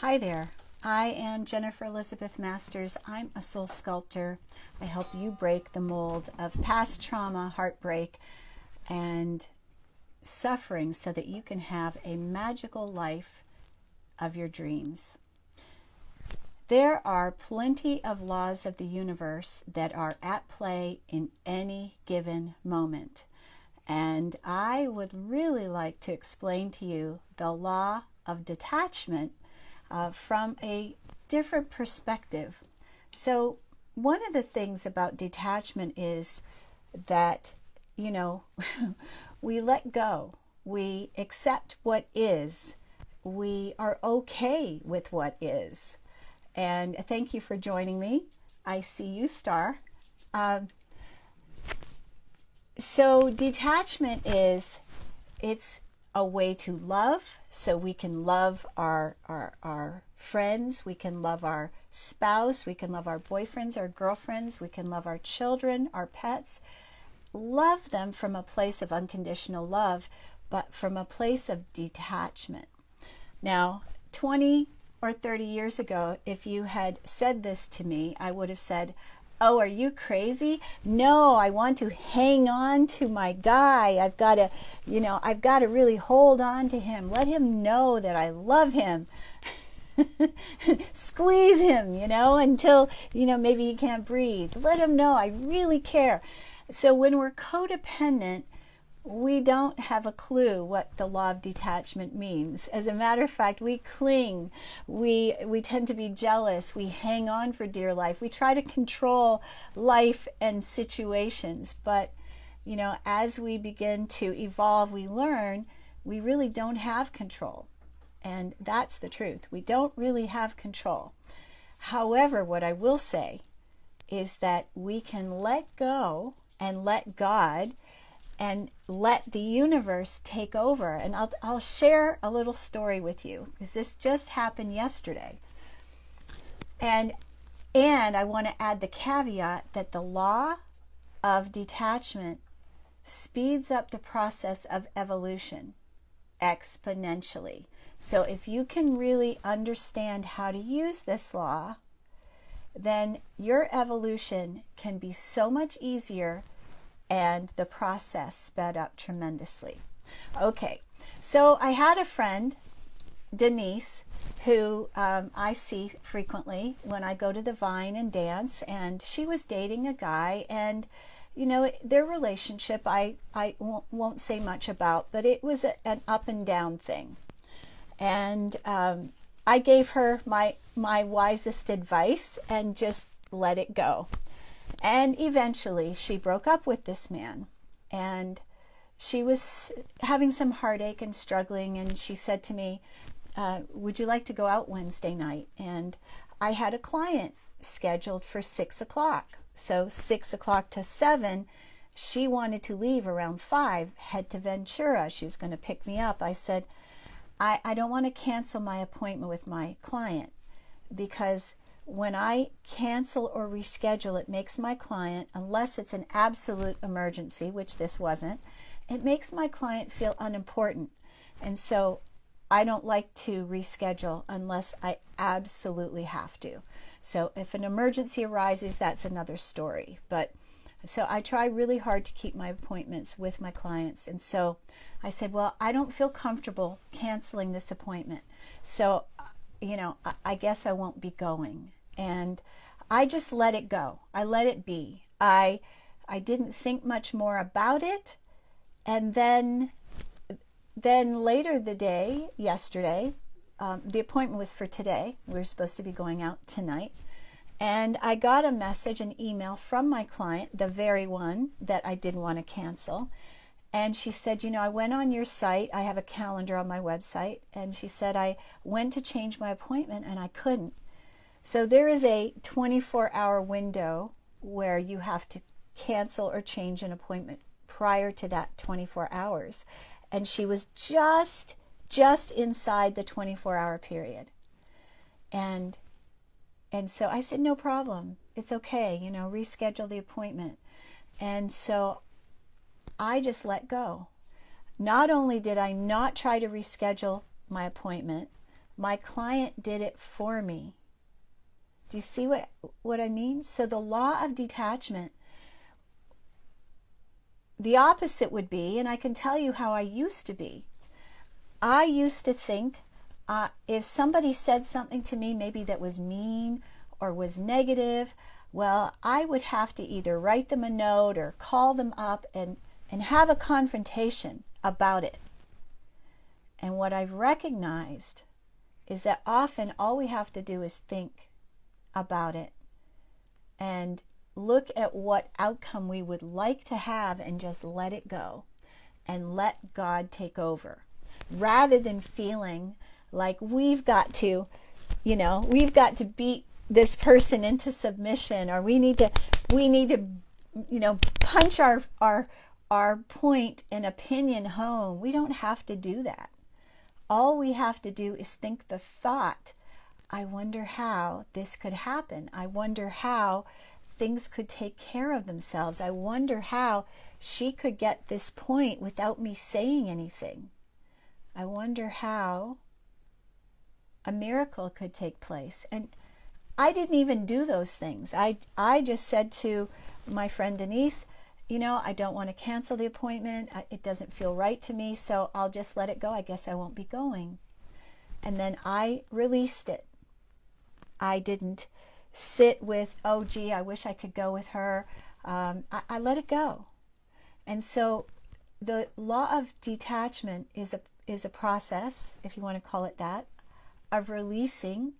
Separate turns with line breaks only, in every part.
Hi there. I am Jennifer Elizabeth Masters. I'm a soul sculptor. I help you break the mold of past trauma, heartbreak, and suffering so that you can have a magical life of your dreams. There are plenty of laws of the universe that are at play in any given moment. And I would really like to explain to you the law of detachment from a different perspective. So one of the things about detachment is that, we let go. We accept what is. We are okay with what is. And thank you for joining me. I see you, Star. So detachment it's a way to love, so we can love our friends, we can love our spouse, we can love our boyfriends, our girlfriends, we can love our children, our pets. Love them from a place of unconditional love, but from a place of detachment. Now, 20 or 30 years ago, if you had said this to me, I would have said, "Oh, are you crazy? No, I want to hang on to my guy. I've got to really hold on to him. Let him know that I love him." Squeeze him, until, maybe he can't breathe. Let him know I really care. So when we're codependent, we don't have a clue what the law of detachment means. As a matter of fact, we cling, we tend to be jealous, we hang on for dear life, we try to control life and situations. But, as we begin to evolve, we learn we really don't have control. And that's the truth. We don't really have control. However, what I will say is that we can let go and let God and let the universe take over. And I'll share a little story with you, because this just happened yesterday. And I want to add the caveat that the law of detachment speeds up the process of evolution exponentially. So if you can really understand how to use this law, then your evolution can be so much easier and the process sped up tremendously. Okay, so I had a friend, Denise, who I see frequently when I go to the Vine and dance, and she was dating a guy, and their relationship I won't say much about, but it was an up and down thing. And I gave her my wisest advice and just let it go. And eventually she broke up with this man, and she was having some heartache and struggling, and she said to me, "Would you like to go out Wednesday night?" And I had a client scheduled for 6 o'clock. So 6 o'clock to 7, she wanted to leave around 5, head to Ventura. She was going to pick me up. I said, I don't want to cancel my appointment with my client, because when I cancel or reschedule, it makes my client, unless it's an absolute emergency, which this wasn't, it makes my client feel unimportant. And so I don't like to reschedule unless I absolutely have to. So if an emergency arises, that's another story. But so I try really hard to keep my appointments with my clients. And so I said, well, I don't feel comfortable canceling this appointment. So I guess I won't be going. And I just let it go. I let it be. I didn't think much more about it. And then later the day, yesterday, the appointment was for today. We were supposed to be going out tonight. And I got a message, an email from my client, the very one that I didn't want to cancel. And she said, I went on your site. I have a calendar on my website. And she said, I went to change my appointment and I couldn't. So there is a 24-hour window where you have to cancel or change an appointment prior to that 24 hours. And she was just inside the 24-hour period. And so I said, no problem. It's okay, reschedule the appointment. And so I just let go. Not only did I not try to reschedule my appointment, My client did it for me. Do you see what I mean? So the law of detachment, the opposite would be, and I can tell you how I used to be. I used to think if somebody said something to me, maybe that was mean or was negative, well, I would have to either write them a note or call them up and have a confrontation about it. And what I've recognized is that often all we have to do is think about it and look at what outcome we would like to have and just let it go and let God take over, rather than feeling like we've got to beat this person into submission, or we need to punch our point and opinion home. We don't have to do that. All we have to do is think the thought, I wonder how this could happen. I wonder how things could take care of themselves. I wonder how she could get this point without me saying anything. I wonder how a miracle could take place. And I didn't even do those things. I just said to my friend Denise, I don't want to cancel the appointment. It doesn't feel right to me, so I'll just let it go. I guess I won't be going. And then I released it. I didn't sit with, oh, gee, I wish I could go with her. I let it go. And so the law of detachment is a process, if you want to call it that, of releasing.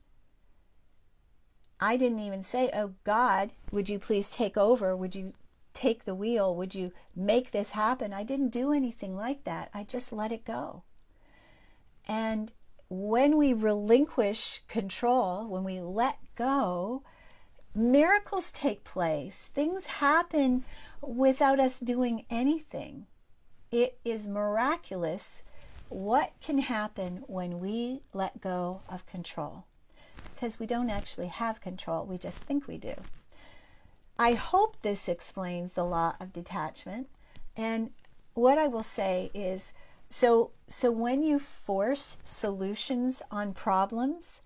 I didn't even say, oh, God, would you please take over? Would you take the wheel? Would you make this happen? I didn't do anything like that. I just let it go. And when we relinquish control, when we let go, miracles take place. Things happen without us doing anything. It is miraculous what can happen when we let go of control, because we don't actually have control. We just think we do. I hope this explains the law of detachment. And what I will say is, so when you force solutions on problems,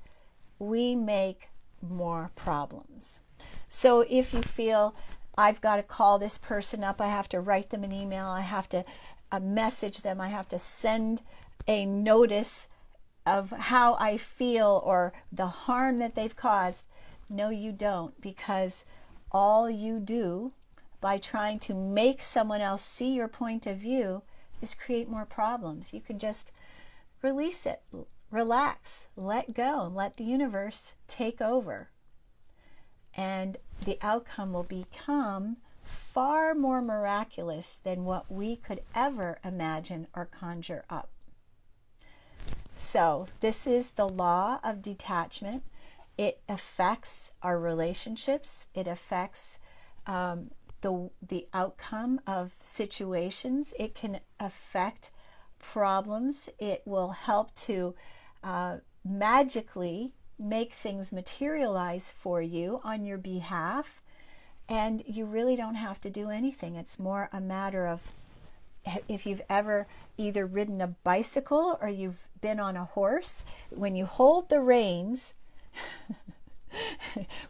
we make more problems. So if you feel, I've got to call this person up, I have to write them an email, I have to message them, I have to send a notice of how I feel or the harm that they've caused. No, you don't, because all you do by trying to make someone else see your point of view is create more problems. You can just release it, relax, let go, and let the universe take over. And the outcome will become far more miraculous than what we could ever imagine or conjure up. So this is the law of detachment. It affects our relationships. It affects the outcome of situations. It can affect problems. It will help to magically make things materialize for you on your behalf. And you really don't have to do anything. It's more a matter of, if you've ever either ridden a bicycle or you've been on a horse, when you hold the reins,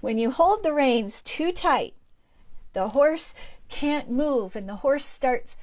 when you hold the reins too tight, the horse can't move, and the horse starts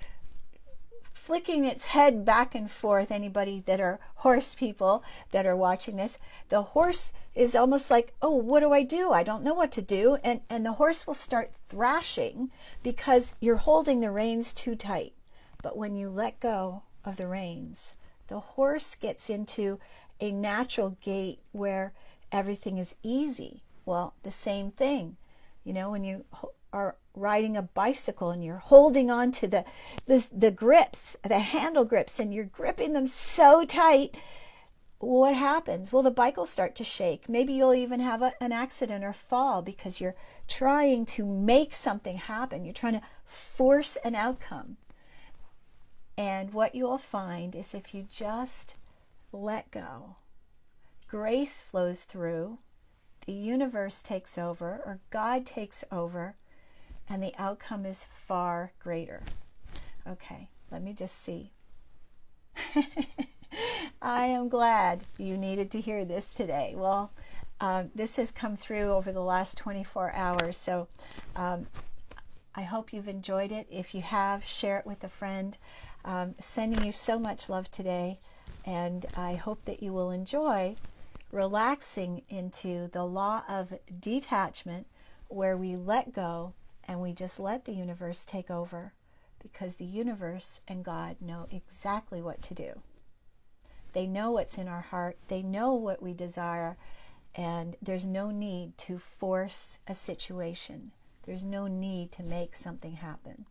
flicking its head back and forth. Anybody that are horse people that are watching this, the horse is almost like, oh, what do? I don't know what to do. And the horse will start thrashing because you're holding the reins too tight. But when you let go of the reins, the horse gets into a natural gait where everything is easy. Well, the same thing, when you are riding a bicycle and you're holding on to the grips, the handle grips, and you're gripping them so tight, what happens? Well, the bike will start to shake. Maybe you'll even have an accident or fall because you're trying to make something happen. You're trying to force an outcome. And what you'll find is if you just let go, grace flows through, the universe takes over, or God takes over, and the outcome is far greater. Okay, let me just see. I am glad you needed to hear this today. Well, this has come through over the last 24 hours, so I hope you've enjoyed it. If you have, share it with a friend. Sending you so much love today, and I hope that you will enjoy relaxing into the law of detachment, where we let go and we just let the universe take over, because the universe and God know exactly what to do. They know what's in our heart. They know what we desire, and there's no need to force a situation. There's no need to make something happen.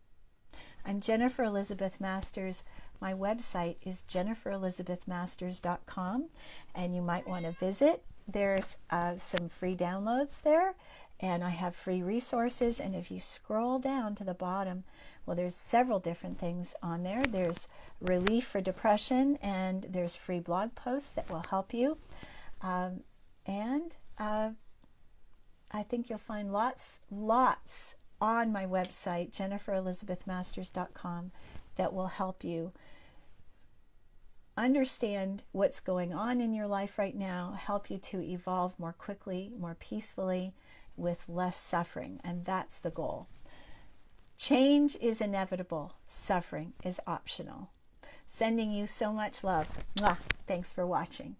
I'm Jennifer Elizabeth Masters. My website is jenniferelizabethmasters.com, and you might want to visit. There's some free downloads there, and I have free resources. And if you scroll down to the bottom, well, there's several different things on there. There's relief for depression, and there's free blog posts that will help you. I think you'll find lots on my website, jenniferelizabethmasters.com, that will help you understand what's going on in your life right now, help you to evolve more quickly, more peacefully, with less suffering. And that's the goal. Change is inevitable. Suffering is optional. Sending you so much love. Mwah. Thanks for watching.